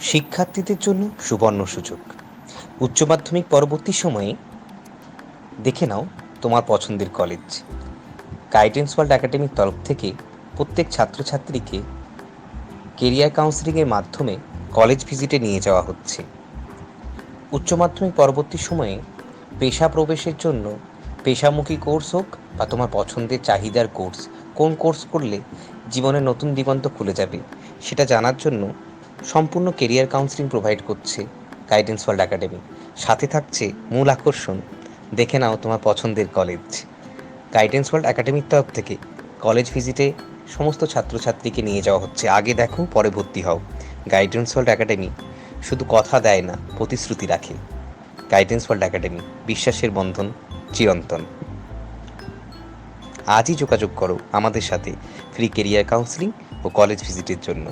শিক্ষার্থীদের জন্য সুবর্ণ সুযোগ। উচ্চ মাধ্যমিক পরবর্তী সময়ে দেখে নাও তোমার পছন্দের কলেজ। গাইডেন্স ওয়ার্ল্ড একাডেমির তরফ থেকে প্রত্যেক ছাত্রছাত্রীকে কেরিয়ার কাউন্সেলিংয়ের মাধ্যমে কলেজ ভিজিটে নিয়ে যাওয়া হচ্ছে। উচ্চ মাধ্যমিক পরবর্তী সময়ে পেশা প্রবেশের জন্য পেশামুখী কোর্স হোক বা তোমার পছন্দের চাহিদার কোর্স, কোন কোর্স করলে জীবনের নতুন দিগন্ত খুলে যাবে সেটা জানার জন্য সম্পূর্ণ কেরিয়ার কাউন্সেলিং প্রোভাইড করছে গাইডেন্স ওয়ার্ল্ড একাডেমি। সাথে থাকছে মূল আকর্ষণ, দেখে নাও তোমার পছন্দের কলেজ। গাইডেন্স ওয়ার্ল্ড একাডেমির তরফ থেকে কলেজ ভিজিটে সমস্ত ছাত্রছাত্রীকে নিয়ে যাওয়া হচ্ছে। আগে দেখো, পরে ভর্তি হও। গাইডেন্স ওয়ার্ল্ড একাডেমি শুধু কথা দেয় না, প্রতিশ্রুতি রাখে। গাইডেন্স ওয়ার্ল্ড একাডেমি, বিশ্বাসের বন্ধন চিরন্তন। আজই যোগাযোগ করো আমাদের সাথে ফ্রি কেরিয়ার কাউন্সেলিং ও কলেজ ভিজিটের জন্য।